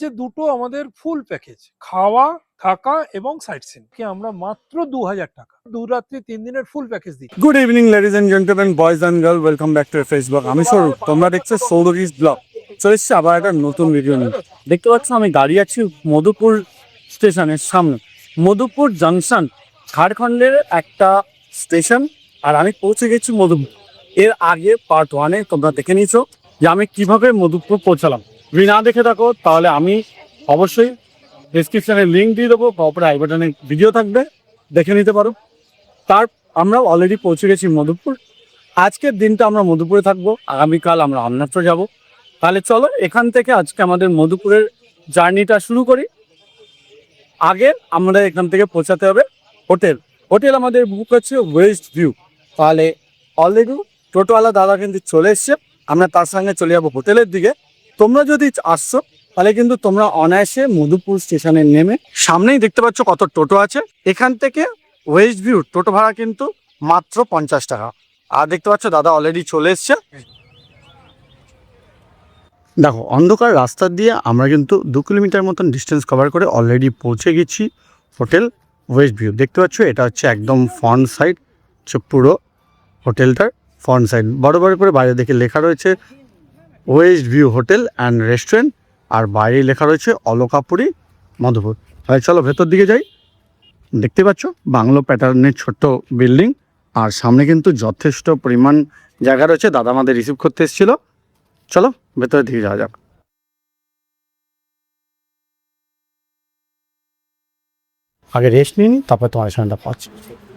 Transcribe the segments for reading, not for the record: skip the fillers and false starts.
যে দুটো আমাদের ফুল প্যাকেজ, খাওয়া থাকা এবং সাইট সিন কি আমরা মাত্র 2000 টাকা 2 রাত্রি 3 দিনের ফুল প্যাকেজ দিই। Good evening ladies and gentleman, boys and girl, welcome back to Facebook. আমি স্বরূপ, তোমরা দেখছো সৌরভীজ ব্লগ। চলে এসছি আবার একটা নতুন ভিডিও নিয়ে। দেখতে পাচ্ছ আমি দাঁড়িয়ে আছি মধুপুর স্টেশনের সামনে। মধুপুর জাংশন ঝাড়খণ্ডের একটা স্টেশন, আর আমি পৌঁছে গেছি মধুপুর। এর আগে পার্ট 1-এ তোমরা দেখে নিয়েছো যে আমি কিভাবে মধুপুর পৌঁছালাম। যদি না দেখে থাকো তাহলে আমি অবশ্যই ডেসক্রিপশনে লিঙ্ক দিয়ে দেবো, তারপরে আই বাটনে ভিডিও থাকবে, দেখে নিতে পারো। আমরা অলরেডি পৌঁছে গেছি মধুপুর। আজকের দিনটা আমরা মধুপুরে থাকবো, আগামীকাল আমরা আমনাত্র যাব। তাহলে চলো এখান থেকে আজকে আমাদের মধুপুরের জার্নিটা শুরু করি। আগে আমরা এখান থেকে পৌঁছাতে হবে হোটেল আমাদের বুক হচ্ছে ওয়েস্ট ভিউ। তাহলে অলরেডি টোটোওয়ালা দাদা কিন্তু চলে এসছে, আমরা তার সঙ্গে চলে যাবো হোটেলের দিকে। তোমরা যদি আসছো তাহলে কিন্তু তোমরা অনায়াসে মধুপুর স্টেশনে নেমে সামনেই দেখতে পাচ্ছ কত টোটো আছে। এখান থেকে ওয়েস্ট ভিউ টোটো ভাড়া কিন্তু মাত্র 50 টাকা। আর দেখতে পাচ্ছ দাদা অলরেডি চলে এসছে। দেখো অন্ধকার রাস্তা দিয়ে আমরা কিন্তু 2 কিলোমিটার মতন ডিস্টেন্স কভার করে অলরেডি পৌঁছে গেছি হোটেল ওয়েস্ট ভিউ। দেখতে পাচ্ছ এটা হচ্ছে একদম ফ্রন্ট সাইড, হচ্ছে পুরো হোটেলটার ফ্রন্ট সাইড। বড় বড় করে বাইরে দেখে লেখা রয়েছে west view hotel and restaurant, আর বাইরে লেখা রয়েছে অলকাপুরি মধুপুর। তাহলে চলো ভেতর দিকে যাই। দেখতে পাচ্ছ বাংলো প্যাটার্নের ছোট্ট বিল্ডিং, আর সামনে কিন্তু যথেষ্ট পরিমাণ জায়গা রয়েছে। দাদা আমাদের রিসিভ করতে এসেছিল। চলো ভেতরের দিকে যাওয়া যাক। আগে রেস্ট নিয়ে নিই, তারপর তোমার সামনেটা পাচ্ছি।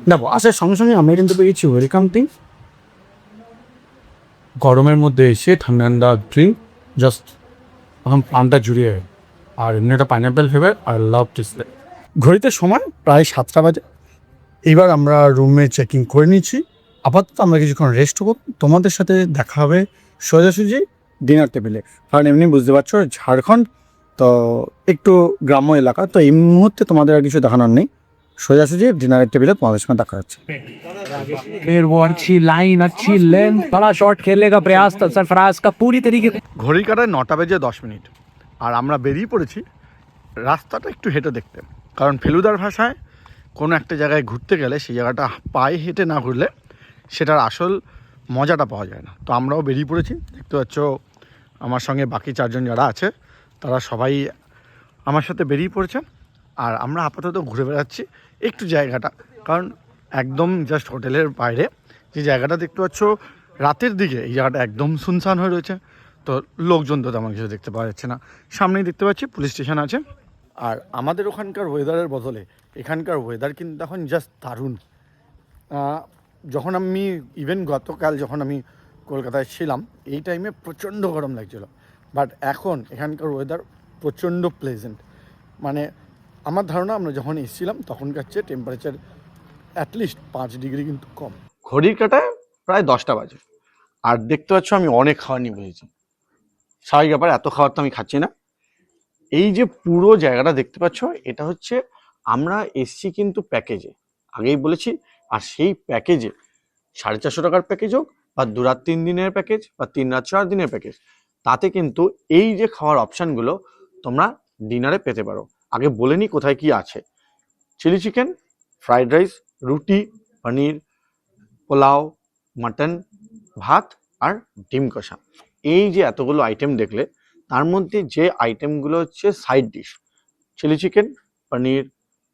দেখো আসার সঙ্গে সঙ্গে আমরা কিন্তু পেয়েছি ওয়েলকাম টিং। গরমের মধ্যে এসে ঠান্ডা ঠান্ডা ড্রিঙ্ক, জাস্ট এখন প্লানটা জুড়িয়ে। আর এমনি একটা পাইনাপেল ফ্লেভার আর লাভ ডিসপ্লে। ঘড়িতে সময় প্রায় 7টা বাজে। এইবার আমরা রুমে চেকিং করে নিচ্ছি। আপাতত আমরা কিছুক্ষণ রেস্ট হবো। তোমাদের সাথে দেখা হবে সোজাসুজি ডিনার টেবিলে। কারণ এমনি বুঝতে পারছো ঝাড়খণ্ড তো একটু গ্রাম্য এলাকা, তো এই মুহূর্তে তোমাদের আর কিছু দেখানোর নেই। সোজাসুজি ডিনারের টেবিলে তোমাদের সঙ্গে দেখা যাচ্ছে। फिर वो अच्छी लाइन अच्छी लेंथ बड़ा शॉट खेलने का प्रयास था सरफराज का पूरी तरीके से। ঘড়ি কাটায় 9টা বেজে 10 মিনিট, আর আমরা বেরিয়ে পড়েছি রাস্তাটা একটু হেঁটে দেখতে। কারণ ফেলুদার ভাষায় কোনো একটা জায়গায় ঘুরতে গেলে সেই জায়গাটা পায়ে হেঁটে না ঘুরলে সেটার আসল মজাটা পাওয়া যায় না। তো আমরাও বেরিয়ে পড়েছি। দেখতে পাচ্ছ আমার সঙ্গে বাকি 4জন যারা আছে তারা সবাই আমার সাথে বেরিয়ে পড়েছে। আর আমরা আপাতত ঘুরে বেড়াচ্ছি একটু জায়গাটা, কারণ একদম জাস্ট হোটেলের বাইরে যে জায়গাটা দেখতে পাচ্ছ রাতের দিকে এই জায়গাটা একদম শুনশান হয়ে রয়েছে। তো লোকজন তো তেমন কিছু দেখতে পাওয়া যাচ্ছে না। সামনেই দেখতে পাচ্ছি পুলিশ স্টেশন আছে। আর আমাদের ওখানকার ওয়েদারের বদলে এখানকার ওয়েদার কিন্তু এখন জাস্ট দারুণ। যখন আমি ইভেন গতকাল যখন আমি কলকাতায় ছিলাম এই টাইমে প্রচণ্ড গরম লাগছিল, বাট এখন এখানকার ওয়েদার প্রচণ্ড প্লেজেন্ট। মানে আমার ধারণা আমরা যখন এসেছিলাম তখনকার চেয়ে টেম্পারেচার অ্যাটলিস্ট 5 ডিগ্রি কিন্তু কম। ঘড়ির কাটায় প্রায় 10টা বাজে, আর দেখতে পাচ্ছ আমি অনেক খাবার নিয়ে বসেছি। স্বাভাবিক ব্যাপার, এত খাবার তো আমি খাচ্ছি না। এই যে পুরো জায়গাটা দেখতে পাচ্ছ এটা হচ্ছে আমরা এসছি কিন্তু প্যাকেজে, আগেই বলেছি। আর সেই প্যাকেজে 450 টাকার প্যাকেজ হোক বা 2 রাত 3 দিনের প্যাকেজ বা 3 রাত 4 দিনের প্যাকেজ, তাতে কিন্তু এই যে খাওয়ার অপশানগুলো তোমরা ডিনারে পেতে পারো। আগে বলে নি কোথায় কি আছে। চিলি চিকেন, ফ্রাইড রাইস, রুটি, পনির, পোলাও, মাটন, ভাত আর ডিম কষা। এই যে এতগুলো আইটেম দেখলে তার মধ্যে যে আইটেমগুলো হচ্ছে সাইড ডিশ, চিলি চিকেন, পনির,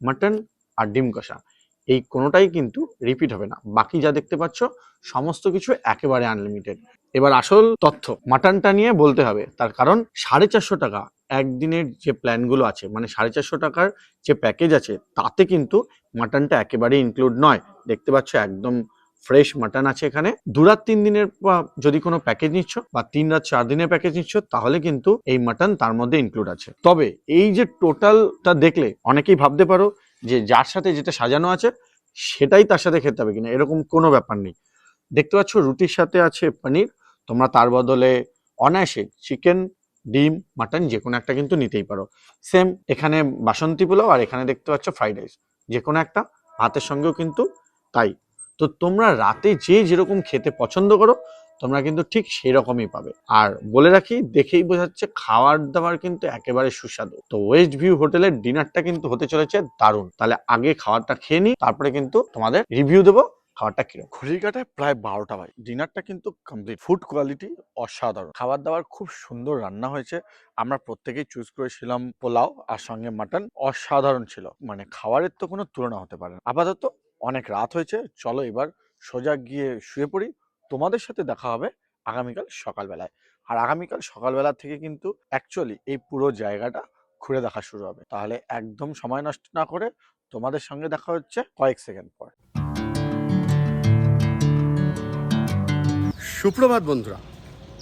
মাটন আর ডিম কষা, এই কোনোটাই কিন্তু রিপিট হবে না। বাকি যা দেখতে পাচ্ছ সমস্ত কিছু একেবারে আনলিমিটেড। এবার আসল তথ্য মাটনটা নিয়ে বলতে হবে, তার কারণ 450 টাকা একদিনের যে প্ল্যানগুলো আছে, মানে 450 টাকার যে প্যাকেজ আছে তাতে কিন্তু মাটনটা একেবারে ইনক্লুড নয়। দেখতে পাচ্ছ একদম ফ্রেশ মাটন আছে এখানে। 2 রাত 3 দিনের যদি কোনো প্যাকেজ নিচ্ছ বা 3 রাত 4 দিনের প্যাকেজ নিচ্ছ তাহলে কিন্তু এই মাটন তার মধ্যে ইনক্লুড আছে। তবে এই যে টোটালটা দেখলে অনেকেই ভাবতে পারো যে যার সাথে যেটা সাজানো আছে সেটাই তার সাথে খেতে হবে কিনা, এরকম কোনো ব্যাপার নেই। দেখতে পাচ্ছ রুটির সাথে আছে পনির, তোমরা তার বদলে অনায়াসে চিকেন, ডিম, মাটন যে কোনো একটা কিন্তু নিতেই পারো। সেম এখানে বাসন্তী পোলাও আর এখানে দেখতে পাচ্ছ ফ্রাইড রাইস, যে কোনো একটা ভাতের সঙ্গেও কিন্তু তাই। তো তোমরা রাতে যে যেরকম খেতে পছন্দ করো তোমরা কিন্তু ঠিক সেই রকমই পাবে। আর বলে রাখি, দেখেই বোঝাচ্ছে খাবার দাবার কিন্তু একেবারে সুস্বাদু। তো ওয়েস্ট ভিউ হোটেলের ডিনারটা কিন্তু হতে চলেছে দারুণ। তাহলে আগে খাবারটা খেয়ে নিই, তারপরে কিন্তু তোমাদের রিভিউ দেবো খাবারটা কিরকম। ঘড়ির কাটায় প্রায় 12টা বাজে। ডিনারটা কিন্তু কমপ্লিট। ফুড কোয়ালিটি অসাধারণ, খাবার দাবার খুব সুন্দর রান্না হয়েছে। আমরা প্রত্যেকেই চুজ করেছিলাম পোলাও আর সঙ্গে মাটন। অসাধারণ ছিল, মানে খাবারের তো কোনো তুলনা হতে পারে না। আপাতত অনেক রাত হয়েছে, চলো এবার সোজা গিয়ে শুয়ে পড়ি। তোমাদের সাথে দেখা হবে আগামীকাল সকালবেলায়। আর আগামীকাল সকালবেলা থেকে কিন্তু অ্যাকচুয়ালি এই পুরো জায়গাটা ঘুরে দেখা শুরু হবে। তাহলে একদম সময় নষ্ট না করে তোমাদের সঙ্গে দেখা হচ্ছে কয়েক সেকেন্ড পর। সুপ্রভাত বন্ধুরা,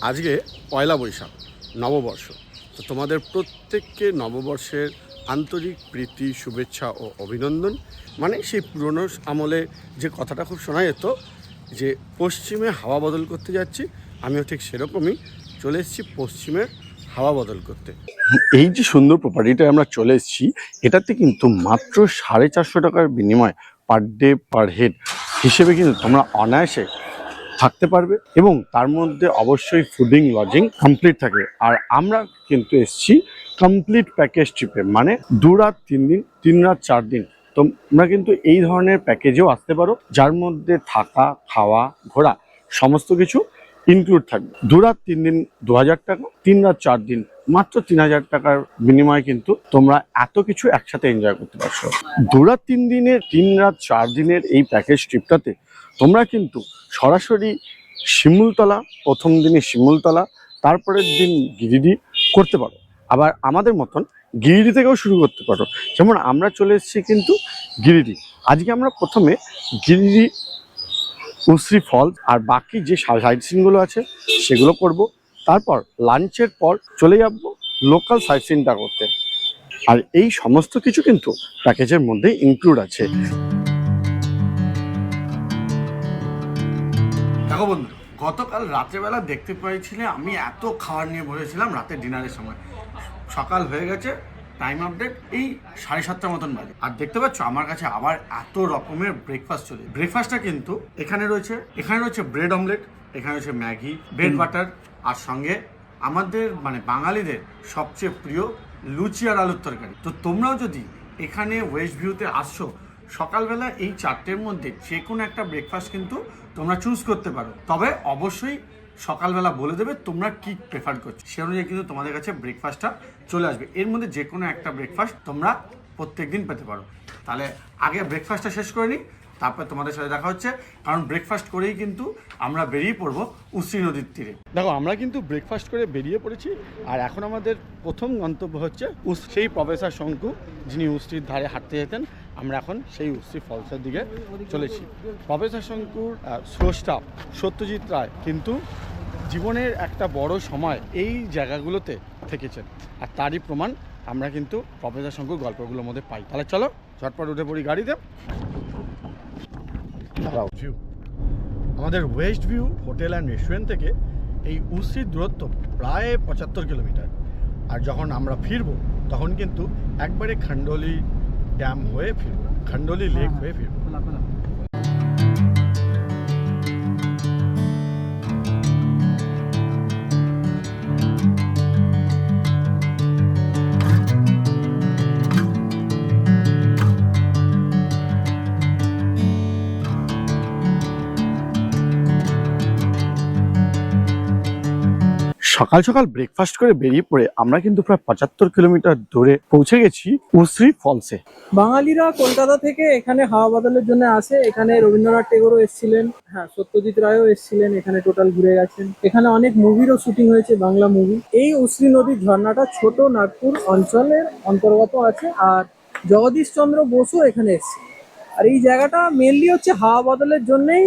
আজকে পয়লা বৈশাখ, নববর্ষ। তো তোমাদের প্রত্যেককে নববর্ষের আন্তরিক প্রীতি, শুভেচ্ছা ও অভিনন্দন। মানে সেই পুরনো আমলে যে কথাটা খুব শোনা যেত যে পশ্চিমে হাওয়া বদল করতে যাচ্ছি, আমিও ঠিক সেরকমই চলে এসেছি পশ্চিমের হাওয়া বদল করতে। এই যে সুন্দর প্রপার্টিটা আমরা চলে এসেছি, এটাতে কিন্তু মাত্র 450 টাকার বিনিময় পার ডে পার হেড হিসেবে কিন্তু তোমরা অনায়াসে থাকতে পারবে, এবং তার মধ্যে অবশ্যই ফুডিং লজিং কমপ্লিট থাকে। আর আমরা কিন্তু এসেছি কমপ্লিট প্যাকেজ ট্রিপে, মানে 2 রাত 3 দিন, 3 রাত 4 দিন। তোমরা কিন্তু এই ধরনের প্যাকেজেও আসতে পারো, যার মধ্যে থাকা, খাওয়া, ঘোরা সমস্ত কিছু ইনক্লুড থাকবে। 2 রাত 3 দিন 2000 টাকা, 3 রাত 4 দিন মাত্র 3000 টাকার বিনিময়ে কিন্তু তোমরা এত কিছু একসাথে এনজয় করতে পারছো। 2 রাত 3 দিনের, 3 রাত 4 দিনের এই প্যাকেজ ট্রিপটাতে তোমরা কিন্তু সরাসরি শিমুলতলা, প্রথম দিনে শিমুলতলা, তারপরের দিন গিরিডি করতে পারো। আবার আমাদের মতন গিরিডি থেকেও শুরু করতে পারো, যেমন আমরা চলে এসেছি কিন্তু গিরিডি। আজকে আমরা প্রথমে গিরিডি, উশ্রী ফলস আর বাকি যে সাইট সিনগুলো আছে সেগুলো করব। তারপর লাঞ্চের পর চলে যাব লোকাল সাইট সিনটা করতে। আর এই সমস্ত কিছু কিন্তু প্যাকেজের মধ্যে ইনক্লুড আছে। দেখো বন্ধু, গতকাল রাত্রেবেলা দেখতে পেয়েছিলে আমি এত খাবার নিয়ে বসেছিলাম রাতে ডিনারের সময়। সকাল হয়ে গেছে, টাইম আপডেট এই 7:30 মতন বাজে। আর দেখতে পাচ্ছ আমার কাছে আবার এত রকমের ব্রেকফাস্ট চলে। ব্রেকফাস্টটা কিন্তু এখানে রয়েছে ব্রেড অমলেট, এখানে রয়েছে ম্যাগি, ব্রেড বাটার, আর সঙ্গে আমাদের মানে বাঙালিদের সবচেয়ে প্রিয় লুচি আর আলুর তরকারি। তো তোমরাও যদি এখানে ওয়েস্ট ভিউতে আসছো, সকালবেলা এই 4টের মধ্যে যে কোনো একটা ব্রেকফাস্ট কিন্তু তোমরা চুজ করতে পারো। তবে অবশ্যই সকালবেলা বলে দেবে তোমরা কি প্রেফার করছো, সে অনুযায়ী কিন্তু তোমাদের কাছে ব্রেকফাস্টটা চলে আসবে। এর মধ্যে যে কোনো একটা ব্রেকফাস্ট তোমরা প্রত্যেক দিন পেতে পারো। তাহলে আগে ব্রেকফাস্টটা শেষ করে নিই, তারপর তোমাদের সাথে দেখা হচ্ছে। কারণ ব্রেকফাস্ট করেই কিন্তু আমরা বেরিয়ে পড়বো উশ্রী নদীর তীরে। দেখো, আমরা কিন্তু ব্রেকফাস্ট করে বেরিয়ে পড়েছি। আর এখন আমাদের প্রথম গন্তব্য হচ্ছে সেই প্রফেসর শঙ্কু, যিনি উশ্রীর ধারে হাঁটতে যেতেন। আমরা এখন সেই উশ্রী ফলসের দিকে চলেছি। প্রফেসর শঙ্কুর স্রষ্টা সত্যজিৎ রায় কিন্তু জীবনের একটা বড় সময় এই জায়গাগুলোতে থেকেছেন, আর তারই প্রমাণ আমরা কিন্তু প্রফেসর শঙ্কুর গল্পগুলোর মধ্যে পাই। তাহলে চলো ঝটপট উঠে পড়ি গাড়িতে। আমাদের West view hotel and restaurant থেকে এই উশ্রীর দূরত্ব প্রায় 75 কিলোমিটার। আর যখন আমরা ফিরবো তখন কিন্তু একবারে খান্ডোলি ড্যাম হয়ে ফিরবো, খান্ডোলি লেক হয়ে ফিরবো। সকাল সকাল ব্রেকফাস্ট করে বেরিয়ে পড়ে আমরা কিন্তু প্রায় 75 কিলোমিটার দূরে পৌঁছে গেছি উশ্রী ফলসে। বাঙালিরা কলকাতা থেকে এখানে হাওয়া বদলের জন্য আসে। এখানে রবীন্দ্রনাথ টেগোরও এসেছিলেন, হ্যাঁ সত্যজিৎ রায়ও এসেছিলেন, এখানে টোটাল ঘুরে গেছেন। এখানে অনেক মুভিরও শুটিং হয়েছে, বাংলা মুভি। এই উশ্রী নদীর ঝর্ণাটা ছোট নাগপুর অঞ্চলের অন্তর্গত আছে, আর জগদীশচন্দ্র বসু এখানে এসেছে। আর এই জায়গাটা মেনলি হচ্ছে হাওয়া বদলের জন্যই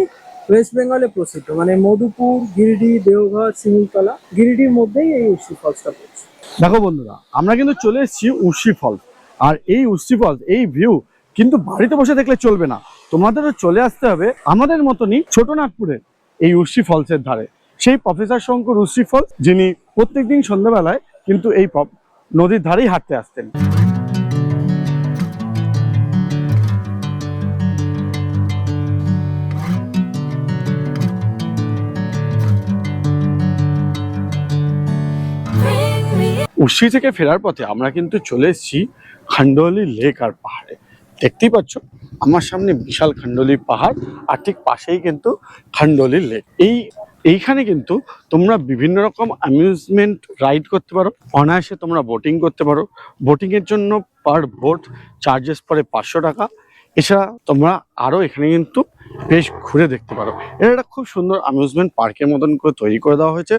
ওয়েস্ট বেঙ্গলে প্রসিদ্ধ, মানে মধুপুর, গিরিডি, দেওঘর, শিমুলতলা, গিরিডির মধ্যেই এই উশ্রী ফলসটা পড়ছে। দেখো বন্ধুরা, আমরা কিন্তু চলে এসেছি উশ্রী ফলস। আর এই উশ্রী ফলস, এই ভিউ কিন্তু বাড়িতে বসে দেখলে চলবে না, তোমাদেরও চলে আসতে হবে আমাদের মতনই ছোট নাগপুরের এই উশ্রী ফলসের ধারে। সেই প্রফেসর শঙ্কুর উশ্রী ফলস, যিনি প্রত্যেকদিন সন্ধ্যাবেলায় কিন্তু এই নদীর ধারেই হাঁটতে আসতেন। উসরি থেকে ফেরার পথে আমরা কিন্তু চলে এসেছি খান্ডোয়ালি লেক আর পাহাড়ে। দেখতেই পাচ্ছ আমার সামনে বিশাল খান্ডোয়ালি পাহাড়, আর ঠিক পাশেই কিন্তু খান্ডোয়ালি লেক। এইখানে কিন্তু তোমরা বিভিন্ন রকম অ্যামিউজমেন্ট রাইড করতে পারো, অনায়াসে তোমরা বোটিং করতে পারো। বোটিং এর জন্য পার বোট চার্জেস পড়ে 500 টাকা। এছাড়া তোমরা আরো এখানে কিন্তু বেশ ঘুরে দেখতে পারো। এটা একটা খুব সুন্দর অ্যামিউজমেন্ট পার্কের মতন করে তৈরি করে দেওয়া হয়েছে,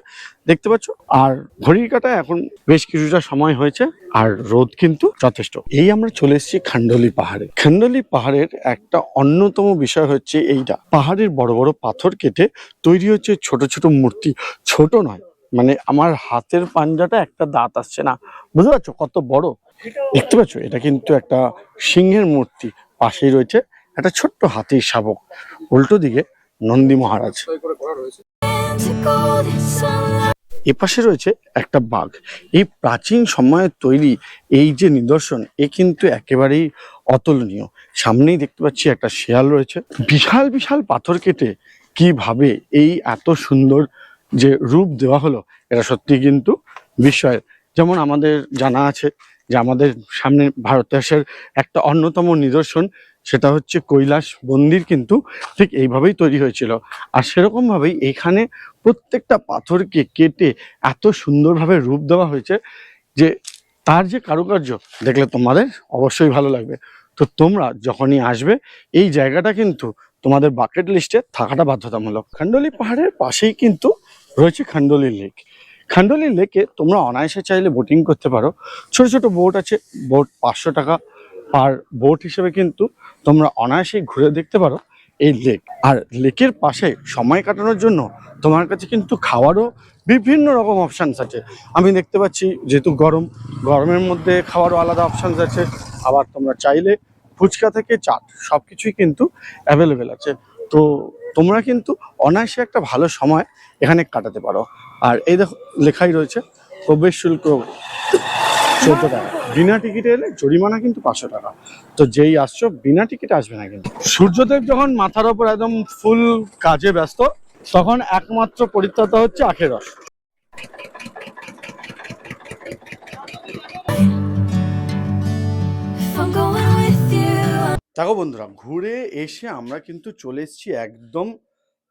দেখতে পাচ্ছ। আর ঘড়ির কাঁটায় এখন বেশ কিছুটা সময় হয়েছে, আর রোদ কিন্তু যথেষ্ট। এই আমরা চলে এসেছি খান্ডোয়ালি পাহাড়ে। খান্ডোয়ালি পাহাড়ের একটা অন্যতম বিষয় হচ্ছে এইটা, পাহাড়ের বড় বড় পাথর কেটে তৈরি হচ্ছে ছোট ছোট মূর্তি। ছোট নয়, মানে আমার হাতের পাঞ্জাটা একটা দাঁত আসছে না, বুঝতে পারছো কত বড়। দেখতে পাচ্ছ এটা কিন্তু একটা সিংহের মূর্তি, পাশেই রয়েছে একটা ছোট্ট হাতির শাবক, উল্টো দিকে নন্দী মহারাজ। এপাশে রয়েছে একটা বাঘ। এই প্রাচীন সময়ের তৈরি এই যে নিদর্শন, এ কিন্তু একেবারেই অতুলনীয়। সামনেই দেখতে পাচ্ছি একটা শেয়াল রয়েছে। বিশাল বিশাল পাথর কেটে কিভাবে এই এত সুন্দর যে রূপ দেওয়া হলো, এটা সত্যি কিন্তু বিস্ময়ের। যেমন আমাদের জানা আছে যে আমাদের সামনে ভারতবর্ষের একটা অন্যতম নিদর্শন, সেটা হচ্ছে কৈলাস মন্দির, কিন্তু ঠিক এইভাবেই তৈরি হয়েছিল। আর সেরকম ভাবেই এখানে প্রত্যেকটা পাথরকে কেটে এত সুন্দরভাবে রূপ দেওয়া হয়েছে যে তার যে কারুকার্য দেখলে তোমাদের অবশ্যই ভালো লাগবে। তো তোমরা যখনই আসবে এই জায়গাটা কিন্তু তোমাদের বাকেট লিস্টে থাকাটা বাধ্যতামূলক। খান্ডোয়ালি পাহাড়ের পাশেই কিন্তু রয়েছে খান্ডোয়ালি লেক। খান্ডোয়ালি লেকে তোমরা অনায়াসে চাইলে বোটিং করতে পারো। ছোট ছোট বোট আছে, বোট 500 টাকা পার বোট হিসেবে কিন্তু তোমরা অনায়াসেই ঘুরে দেখতে পারো এই লেক। আর লেকের পাশে সময় কাটানোর জন্য তোমার কাছে কিন্তু খাওয়ারও বিভিন্ন রকম অপশানস আছে। আমি দেখতে পাচ্ছি যেহেতু গরমের মধ্যে খাওয়ারও আলাদা অপশানস আছে। আবার তোমরা চাইলে ফুচকা থেকে চাট সব কিছুই কিন্তু অ্যাভেলেবেল আছে। তো তোমরা কিন্তু অনায়াসে একটা ভালো সময় এখানে কাটাতে পারো। আর এই দেখো লেখাই রয়েছে প্রবেশ শুল্ক 14 টাকা, বিনা টিকিটে এলে জরিমানা কিন্তু 500 টাকা। তো যেই আসছো বিনা টিকিটে আসবে না কিন্তু। সূর্যদেব যখন মাথার ওপর একদম ফুল কাজে ব্যস্ত, তখন একমাত্র পরিত্রাতা হচ্ছে আখের রস। দেখো বন্ধুরা, ঘুরে এসে আমরা কিন্তু চলে এসেছি একদম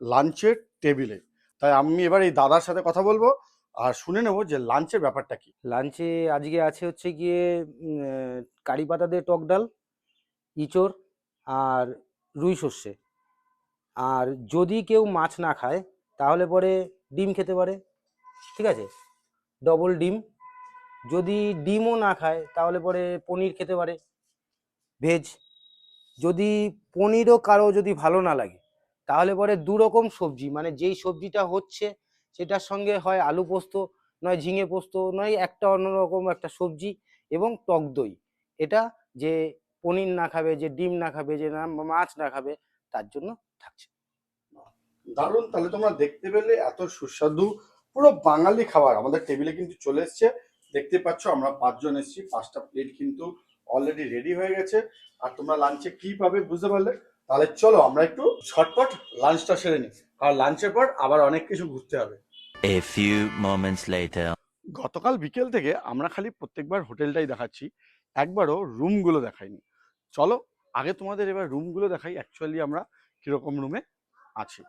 লাঞ্চের টেবিলে। তাই আমি এবার এই দাদার সাথে কথা বলবো আর শুনে নেবো যে লাঞ্চের ব্যাপারটা কি। লাঞ্চে আজকে আছে হচ্ছে গিয়ে কারি পাতা দিয়ে টক ডাল, ইঁচড় আর রুই সর্ষে। আর যদি কেউ মাছ না খায় তাহলে পরে ডিম খেতে পারে, ঠিক আছে, ডবল ডিম। যদি ডিমও না খায় তাহলে পরে পনির খেতে পারে, ভেজ। যদি পনিরও কারো যদি ভালো না লাগে তাহলে পরে 2 রকম সবজি, মানে যেই সবজিটা হচ্ছে সেটার সঙ্গে হয় আলু পোস্ত, নয় ঝিঙে পোস্ত, নয় একটা অন্যরকম একটা সবজি এবং টক দই। এটা যে পনির না খাবে, যে ডিম না খাবে, যে না মাছ না খাবে, তার জন্য থাকছে। দারুণ। তাহলে তোমরা দেখতে পেলে এত সুস্বাদু পুরো বাঙালি খাবার আমাদের টেবিলে কিন্তু চলে এসছে। দেখতে পাচ্ছ আমরা 5 জন এসেছি, 5টা প্লেট কিন্তু অলরেডি রেডি হয়ে গেছে। আর তোমরা লাঞ্চে কি পাবে বুঝতে পারলে। তাহলে চলো আমরা একটু ঝটপট লাঞ্চটা সেরে নিই, কারণ লাঞ্চের পর আবার অনেক কিছু ঘুরতে হবে। A few moments later. গতকাল বিকেল থেকে আমরা খালি প্রত্যেকবার হোটেলটাই দেখাচ্ছি, একবারও রুমগুলো দেখাইনি। চলো আগে তোমাদের এবার রুমগুলো দেখাই, অ্যাকচুয়ালি আমরা কিরকম রুমে আছি।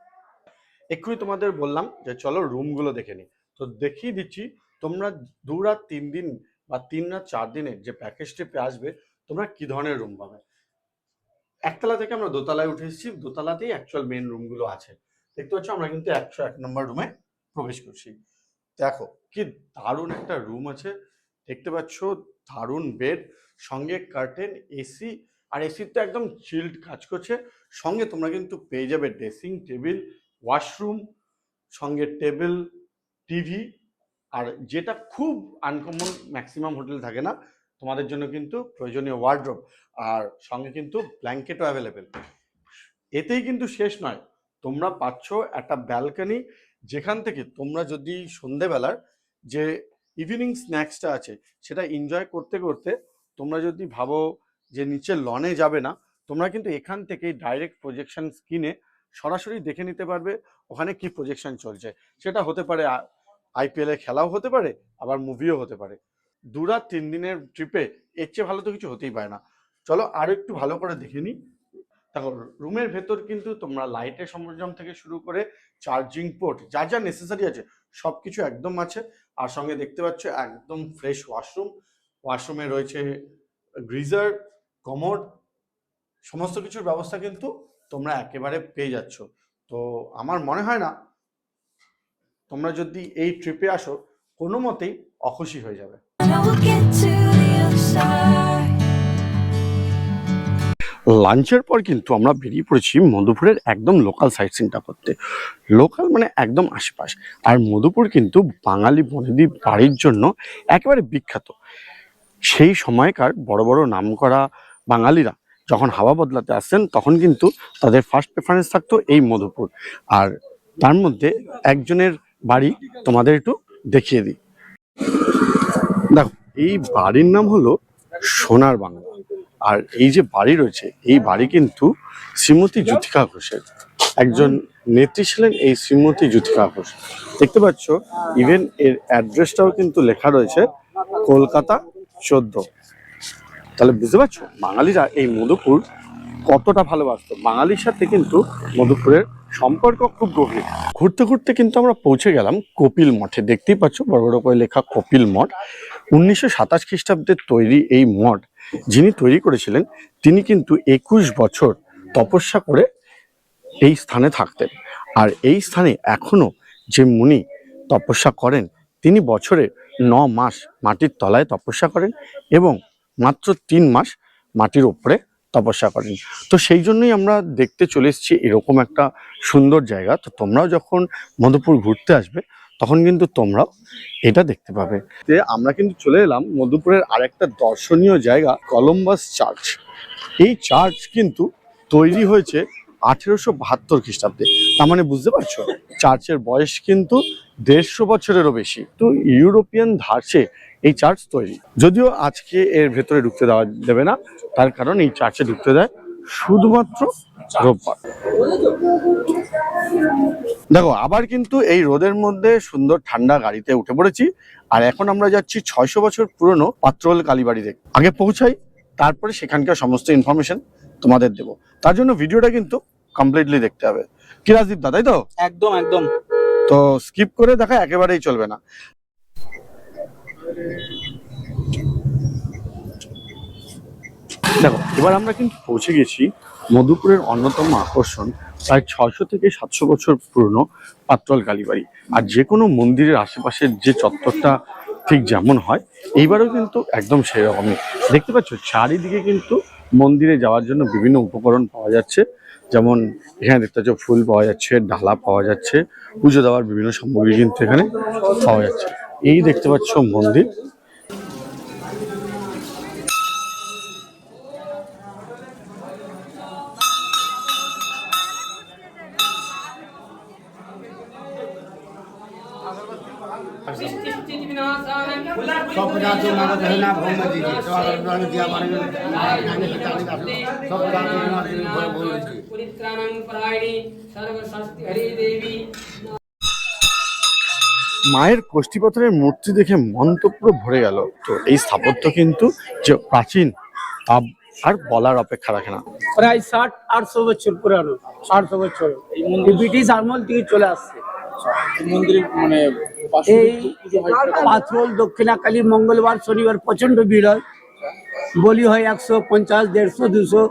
এক্ষুনি তোমাদের বললাম যে চলো রুমগুলো দেখে নিই। তো দেখিয়ে দিচ্ছি তোমরা 2 রাত 3 দিন বা 3 রাত 4 দিনের যে প্যাকেজ ট্রিপে আসবে তোমরা কি ধরনের রুম পাবে। একতলা থেকে আমরা দোতলায় উঠে এসেছি, দোতলাতেই অ্যাকচুয়াল মেন রুমগুলো আছে। দেখতে পাচ্ছ আমরা কিন্তু 101 নম্বর রুমে প্রবেশ করছি। দেখো কি দারুণ একটা রুম আছে, দেখতে পাচ্ছ দারুণ বেড, সঙ্গে কার্টেন, এসি। আর এসির তো একদম চিল্ড কাজ করছে। সঙ্গে তোমরা কিন্তু পেয়ে যাবে ড্রেসিং টেবিল, ওয়াশরুম, সঙ্গে টেবিল, টিভি। আর যেটা খুব আনকমন, ম্যাক্সিমাম হোটেল থাকে না, তোমাদের জন্য কিন্তু প্রয়োজনীয় ওয়ার্ড্রোব, আর সঙ্গে কিন্তু ব্ল্যাঙ্কেটও অ্যাভেলেবেল। এতেই কিন্তু শেষ নয়, তোমরা পাচ্ছ একটা ব্যালকনি, যেখান থেকে তোমরা যদি সন্ধেবেলার যে ইভিনিং স্ন্যাক্সটা আছে সেটা এনজয় করতে করতে তোমরা যদি ভাবো যে নিচে লনে যাবে না, তোমরা কিন্তু এখান থেকেই ডাইরেক্ট প্রজেকশন স্ক্রিনে সরাসরি দেখে নিতে পারবে ওখানে কি প্রজেকশন চলছে। সেটা হতে পারে আইপিএল এর খেলাও হতে পারে, আবার মুভিও হতে পারে। 2 রাত 3 দিনের ট্রিপে এর চেয়ে ভালো তো কিছু হতেই পারে না। চলো আরো একটু ভালো করে দেখে নিই। দেখো রুমের ভেতর কিন্তু তোমরা লাইটের সরঞ্জাম থেকে শুরু করে চার্জিং পোর্ট যা যা নেসেসারি আছে সবকিছু একদম আছে। আর সঙ্গে দেখতে পাচ্ছ একদম ফ্রেশ ওয়াশরুমে রয়েছে গ্রিজার, কমোড, সমস্ত কিছুর ব্যবস্থা কিন্তু তোমরা একেবারে পেয়ে যাচ্ছ। তো আমার মনে হয় না তোমরা যদি এই ট্রিপে আসো কোনো মতেই অখুশি হয়ে যাবে। লাঞ্চের পর কিন্তু আমরা বেরিয়ে পড়েছি মধুপুরের একদম লোকাল সাইট সিনটা করতে। লোকাল মানে একদম আশেপাশ। আর মধুপুর কিন্তু বাঙালি বনেদি বাড়ির জন্য একেবারে বিখ্যাত। সেই সময়কার বড় বড় নামকরা বাঙালিরা যখন হাওয়া বদলাতে আসছেন তখন কিন্তু তাদের ফার্স্ট প্রেফারেন্স থাকতো এই মধুপুর। আর তার মধ্যে একজনের বাড়ি তোমাদের একটু দেখিয়ে দিই। দেখো এই বাড়ির নাম হলো সোনার বাংলা। আর এই যে বাড়ি রয়েছে এই বাড়ি কিন্তু শ্রীমতী জ্যোতিকা ঘোষের, একজন নেত্রী ছিলেন এই শ্রীমতী জ্যোতিকা ঘোষ। দেখতে পাচ্ছ ইভেন এর অ্যাড্রেসটাও কিন্তু লেখা রয়েছে কলকাতা 14। তাহলে বুঝতে পারছো বাঙালিরা এই মধুপুর কতটা ভালোবাসতো। বাঙালির সাথে কিন্তু মধুপুরের সম্পর্ক খুব গভীর। ঘুরতে ঘুরতে কিন্তু আমরা পৌঁছে গেলাম কপিল মঠে। দেখতেই পাচ্ছ বড় বড় করে লেখা কপিল মঠ। 1927 খ্রিস্টাব্দে তৈরি এই মঠ যিনি তৈরি করেছিলেন তিনি কিন্তু 21 বছর তপস্যা করে এই স্থানে থাকতেন। আর এই স্থানে এখনো যে মুনি তপস্যা করেন তিনি বছরে 9 মাস মাটির তলায় তপস্যা করেন এবং মাত্র 3 মাস মাটির উপরে তপস্যা করেন। তো সেই জন্যই আমরা দেখতে চলে এসেছি এরকম একটা সুন্দর জায়গা। তো তোমরাও যখন মধুপুর ঘুরতে আসবে তখন কিন্তু তোমরাও এটা দেখতে পাবে। আমরা কিন্তু চলে এলাম মধুপুরের আরেকটা দর্শনীয় জায়গা কলম্বাস চার্চ। এই চার্চ কিন্তু তৈরি হয়েছে 1872 খ্রিস্টাব্দে। তার মানে বুঝতে পারছো চার্চের বয়স কিন্তু 150 বছরেরও বেশি। তো ইউরোপিয়ান ধাঁচে এই চার্চ তৈরি। যদিও আজকে এর ভেতরে ঢুকতে দেবে না, তার কারণ এই চার্চে ঢুকতে দেয় শুধুমাত্র রোববার। দেখো আবার কিন্তু এই রোদের মধ্যে সুন্দর ঠান্ডা গাড়িতে উঠে পড়েছি। আর এখন আমরা যাচ্ছি 600 বছর পুরনো পাত্রোল কালীবাড়ি দেখতে। আগে পৌঁছাই তারপরে সেখানকার সমস্ত ইনফরমেশন তোমাদের দেবো। তার জন্য ভিডিওটা কিন্তু কমপ্লিটলি দেখতে হবে। কি রাজদীপ দা, তাই তো? একদম একদম। তো স্কিপ করে দেখা একেবারেই চলবে না। দেখো এবার আমরা কিন্তু পৌঁছে গেছি মধুপুরের অন্যতম আকর্ষণ প্রায় 600 থেকে 700 বছর পুরনো পাত্রোল কালীবাড়ি। আর যে কোনো মন্দিরের আশেপাশের যে চত্বরটা ঠিক যেমন হয় এইবারও কিন্তু একদম সেই রকমই। দেখতে পাচ্ছ চারিদিকে কিন্তু মন্দিরে যাওয়ার জন্য বিভিন্ন উপকরণ পাওয়া যাচ্ছে। যেমন এখানে দেখতে পাচ্ছ ফুল পাওয়া যাচ্ছে, ডালা পাওয়া যাচ্ছে, পুজো দেওয়ার বিভিন্ন সামগ্রী কিন্তু এখানে পাওয়া যাচ্ছে। এই দেখতে পাচ্ছ মন্দির। মায়ের কোষ্ঠীপাথরের মূর্তি দেখে মন তো পুরো ভরে গেল। তো এই স্থাপত্য কিন্তু যে প্রাচীন তা আর বলার অপেক্ষা রাখে না। প্রায় 60-800 বছর পুরানো। 800 বছর এই মন্দির ব্রিটিশ আমল থেকে চলে আসছে। মন্দিরের মানে এই পাথরোল দক্ষিণাকালী মঙ্গলবার শনিবার প্রচন্ড ভিড় হয়। বলি হয় 150, 150, 200।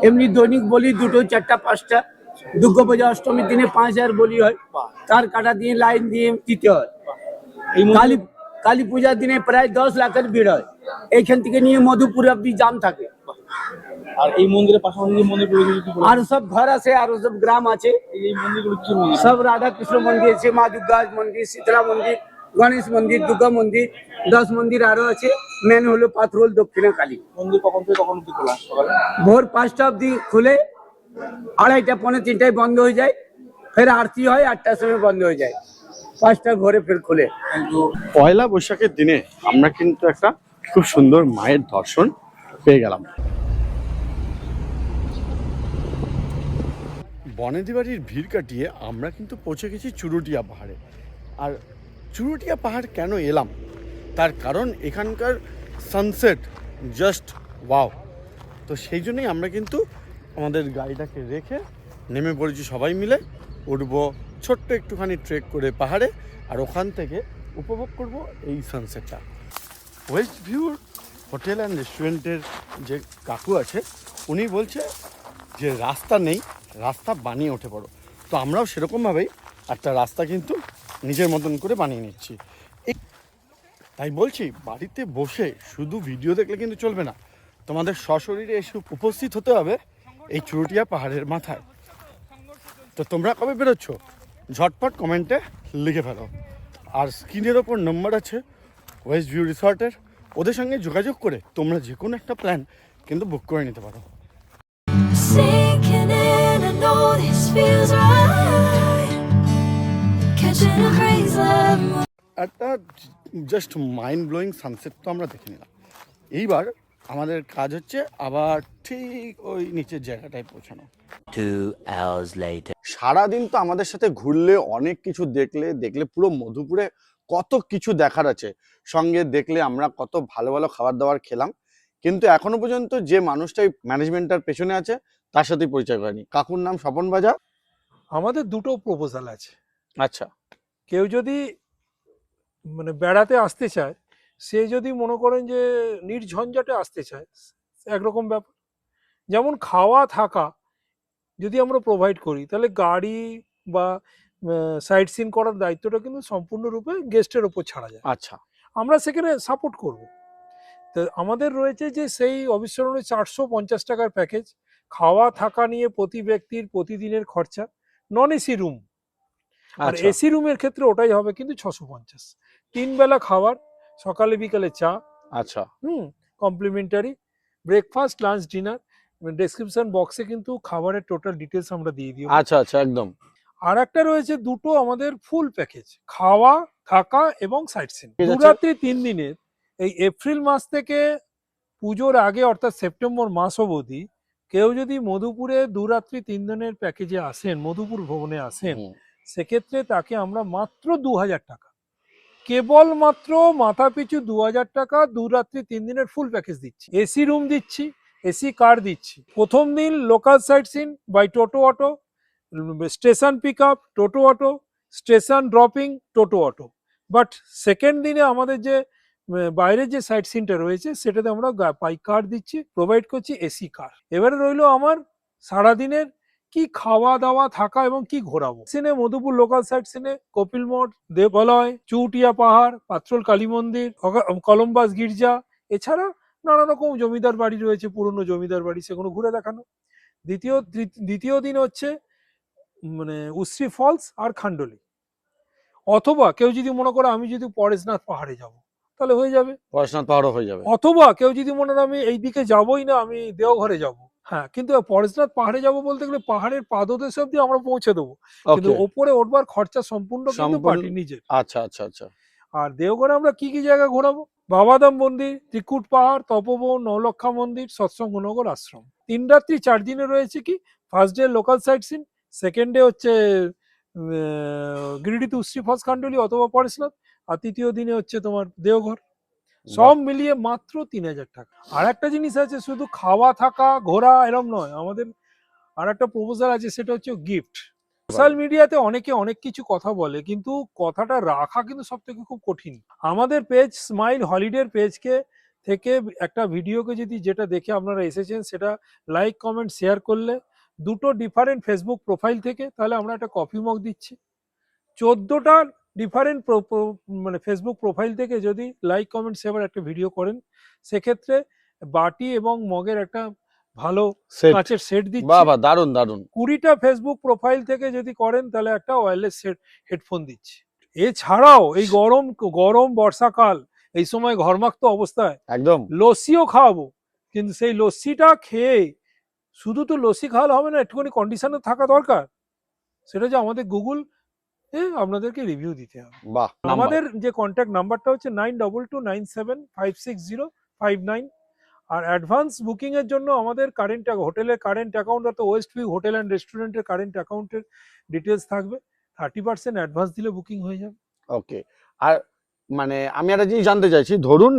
এমনি দৈনিক বলি 2, 4, 5টা। দুর্গা পূজা অষ্টমীর দিনে 5000 বলি হয়। তার কাটা দিয়ে লাইন দিয়ে দিতে হয়। কালী পূজার দিনে প্রায় 10 লাখের ভিড় হয়। এইখান থেকে নিয়ে মধুপুর অব্দি জাম থাকে। আর এই মন্দিরের পাশাপাশি মন্দিরগুলো আর সব ঘর আছে, আর সব গ্রাম আছে। এই মন্দিরগুলো কি মন্দির? সব রাধা কৃষ্ণ মন্দির আছে, মা দুর্গা মন্দির, শীতলা মন্দির, গণেশ মন্দির, দুর্গা মন্দির, 10 মন্দির আরো আছে। মেন হলো পাথরোল দক্ষিণাকালী মন্দির কখন থেকে কখন অব্দি খোলা? সকালে ভোর 5টা অব্দি খুলে, 2:30, 3:45 বন্ধ হয়ে যায়। ফের আরতি হয়, 8টার সময় বন্ধ হয়ে যায়। 5টা ঘরে ফের খুলে। পয়লা বৈশাখের দিনে আমরা কিন্তু একটা খুব সুন্দর মায়ের দর্শন পেয়ে গেলাম। বনেদি বাড়ির ভিড় কাটিয়ে আমরা কিন্তু পৌঁছে গেছি চুরুটিয়া পাহাড়ে। আর চুরুটিয়া পাহাড় কেন এলাম তার কারণ এখানকার সানসেট জাস্ট ওয়াও। তো সেই জন্যই আমরা কিন্তু আমাদের গাড়িটাকে রেখে নেমে পড়েছি সবাই মিলে, উঠবো ছোট্ট একটুখানি ট্রেক করে পাহাড়ে, আর ওখান থেকে উপভোগ করব এই সানসেটটা। ওয়েস্ট ভিউর হোটেল অ্যান্ড রেস্টুরেন্টের যে কাকু আছে উনি বলছে যে রাস্তা নেই, রাস্তা বানিয়ে উঠে পড়ো। তো আমরাও সেরকমভাবেই একটা রাস্তা কিন্তু নিজের মতন করে বানিয়ে নিচ্ছি। তাই বলছি বাড়িতে বসে শুধু ভিডিও দেখলে কিন্তু চলবে না, তোমাদের সশরীরে এসে উপস্থিত হতে হবে এই চুরুটিয়া পাহাড়ের মাথায়। তো তোমরা কবে বেরোচ্ছ ঝটপট কমেন্টে লিখে ফেলো। আর স্ক্রিনের ওপর নম্বর আছে ওয়েস্ট ভিউ রিসর্টের, ওদের সঙ্গে যোগাযোগ করে তোমরা যে কোনো একটা প্ল্যান কিন্তু বুক করে নিতে পারো। Sinking in, I know this feels right. Catching a crazy love. একটা জাস্ট মাইন্ড ব্লোয়িং সানসেট তো আমরা দেখে নিলাম। এইবার আমাদের কাজ হচ্ছে আবার ঠিক ওই নিচের জায়গাটায় পৌঁছানো। 2 hours later. সারাদিন তো আমাদের সাথে ঘুরলে অনেক কিছু দেখলে পুরো মধুপুরে কত কিছু দেখার আছে, সঙ্গে দেখলে আমরা কত ভালো ভালো খাবার দাবার খেলাম, কিন্তু এখনো পর্যন্ত যে মানুষটাই ম্যানেজমেন্টটার পেছনে আছে তার সাথে পরিচয় করেনি। কাকুর নাম স্বপন বাজা। আমাদের দুটো প্রপোজাল আছে। আচ্ছা, কেউ যদি মানে বেড়াতে আসতে চায়, সে যদি মনে করেন যে নির্ঝঞ্ঝাটে আসতে চায়, একরকম ব্যাপার। যেমন খাওয়া থাকা যদি আমরা প্রোভাইড করি, তাহলে গাড়ি বা সাইট সিন করার দায়িত্বটা কিন্তু সম্পূর্ণরূপে গেস্টের ওপর ছাড়া যায়। আচ্ছা, আমরা সেখানে সাপোর্ট করব। তো আমাদের রয়েছে যে সেই অবিস্মরণীয় 450 টাকার প্যাকেজ, খাওয়া থাকা নিয়ে প্রতি ব্যক্তির প্রতিদিনের খরচা, নন এসি রুম। আর আচ্ছা, এসি রুমের ক্ষেত্রে ওটাই হবে কিন্তু 650। 3 বেলা খাবার, সকালে বিকালে চা, আচ্ছা, complimentary breakfast, lunch, dinner. Description বক্সে কিন্তু খাবারের টোটাল ডিটেলস আমরা দিয়ে দিই। আচ্ছা, আচ্ছা, একদম। আর একটা রয়েছে দুটো আমাদের ফুল প্যাকেজ, খাওয়া থাকা এবং সাইট সিন, ঠিক আছে। 2 রাত্রি 3 দিনের। এই এপ্রিল মাস থেকে পুজোর আগে অর্থাৎ সেপ্টেম্বর মাস অবধি কেউ যদি মধুপুরে 2 রাত্রি 3 দিনের প্যাকেজে আসেন, মধুপুর ভবনে আসেন, হুম, সেক্ষেত্রে তাকে আমরা মাত্র 2000 টাকা, কেবলমাত্র মাথা পিছু 2000 টাকা 2 রাত্রি 3 দিনের ফুল প্যাকেজ দিচ্ছি। এসি রুম দিচ্ছি, এসি কার দিচ্ছি। প্রথম দিন local sightseeing by toto auto, station pick up toto auto, station dropping toto auto. But second দিনে আমাদের যে বাইরের যে সাইট সিনটা রয়েছে সেটাতে আমরা বাই কার দিচ্ছি, প্রোভাইড করছি এসি কার। এবারে রইলো আমার সারাদিনের কি খাওয়া দাওয়া থাকা এবং কি ঘোরাবো। সিনে মধুপুর লোকাল সাইট সিনে কপিল মঠ, দেবালয়, চুউটিয়া পাহাড়, পাত্রল কালী মন্দির, কলম্বাস গির্জা, এছাড়া নানা রকম জমিদার বাড়ি রয়েছে, পুরনো জমিদার বাড়ি, সেগুলো ঘুরে দেখানো। দ্বিতীয় দিন হচ্ছে মানে উশ্রী ফলস আর খান্ডলি। অথবা কেউ যদি মনে করে আমি যদি পরেশনাথ পাহাড়ে যাব, তাহলে হয়ে যাবে। পড়াশোনা পাহাড়ও হয়ে যাবে। অথবা কেউ যদি মনে করে আমি এই দিকে যাবই না, আমি দেওঘরে যাব, হ্যাঁ, কিন্তু পরেশনাথ পাহাড়ে যাব বলতে গেলে পাহাড়ের পাদদেশ অব্দি আমরা পৌঁছে দেবো, কিন্তু ওকে, ওপরে উঠবার খরচা সম্পূর্ণ কিন্তু পার্টি নিজের। আচ্ছা, আচ্ছা, আচ্ছা। আর দেওঘরে আমরা কি কি জায়গা ঘোরাবো, বাবাধাম মন্দির, ত্রিকুট পাহাড়, তপোবন, নৌলক্ষা মন্দির, সৎসঙ্গনগর আশ্রম। 3 রাত্রি 4 দিনে রয়েছে কি, first day local sightseeing, second day হচ্ছে গিরিডি উশ্রী ফলস খান্ডলি অথবা পরেশনাথ, আর তৃতীয় দিনে হচ্ছে তোমার দেওঘর। সব মিলিয়ে মাত্র 3000 টাকা। আর একটা জিনিস আছে, শুধু খাওয়া থাকা ঘোরা এরম নয়, আমাদের আর একটা প্রপোজাল আছে, সেটা হচ্ছে গিফট। সোশ্যাল মিডিয়াতে অনেকে অনেক কিছু কথা বলে, কিন্তু কথাটা রাখা কিন্তু সব থেকে খুব কঠিন। আমাদের পেজ স্মাইল হলিডের পেজকে থেকে একটা ভিডিওকে যদি যেটা দেখে আপনারা এসেছেন সেটা লাইক কমেন্ট শেয়ার করলে, দুটো ডিফারেন্ট ফেসবুক প্রোফাইল থেকে, তাহলে আমরা একটা কফি মগ দিচ্ছি। 14টা ডিফারেন্ট মানে ফেসবুক প্রোফাইল থেকে যদি লাইক কমেন্ট শেয়ার একটা ভিডিও করেন, সেক্ষেত্রে বাটি এবং মগের একটা ভালো সেট, কাচের সেট দিচ্ছি। বাবা দারুণ দারুণ। 20টা ফেসবুক প্রোফাইল থেকে যদি করেন তাহলে একটা ওয়্যারলেস সেট হেডফোন দিচ্ছি। এছাড়াও এই গরম বর্ষাকাল, এই সময় ঘর্মাক্ত অবস্থায় একদম লস্যিও খাওয়াবো, কিন্তু সেই লস্যিটা খেয়ে শুধু তো লস্যি খাওয়ালে হবে না, একটুখানি কন্ডিশনে থাকা দরকার। সেটা যে আমাদের গুগল আপনাদেরকে রিভিউ দিতে হবে। বাহ। আমাদের যে কন্ট্যাক্ট নাম্বারটা হচ্ছে 9229756059, আর অ্যাডভান্স বুকিং এর জন্য আমাদের কারেন্ট হোটেলের কারেন্ট অ্যাকাউন্ট অর্থাৎ ওয়েস্ট ভিউ হোটেল অ্যান্ড রেস্টুরেন্টের কারেন্ট অ্যাকাউন্টের ডিটেলস থাকবে। 30% অ্যাডভান্স দিলে বুকিং হয়ে যাবে। ওকে। আর মানে আমি একটা জিনিস জানতে চাইছি, ধরুন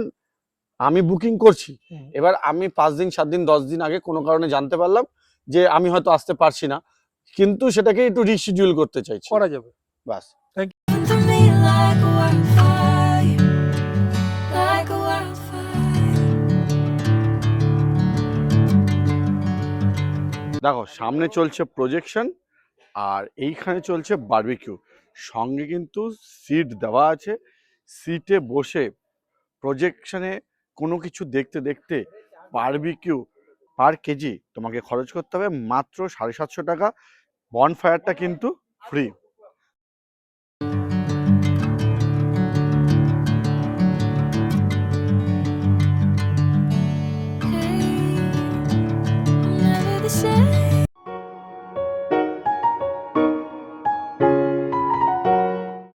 আমি বুকিং করছি, হুম। এবার আমি 5 দিন 7 দিন 10 দিন আগে কোনো কারণে জানতে পারলাম যে আমি হয়তো আসতে পারছি না, কিন্তু সেটাকে একটু রিশিডিউল করতে চাইছি, করা যাবে। বাস। To me like a wildfire, like a wildfire. দেখো সামনে চলছে প্রজেকশন আর এইখানে চলছে বারবিকিউ, সঙ্গে কিন্তু সিট দেওয়া আছে, সিটে বসে প্রজেকশনে কোনো কিছু দেখতে দেখতে বারবিকিউ পার কেজি তোমাকে খরচ করতে হবে মাত্র 750 টাকা। বনফায়ারটা কিন্তু ফ্রি।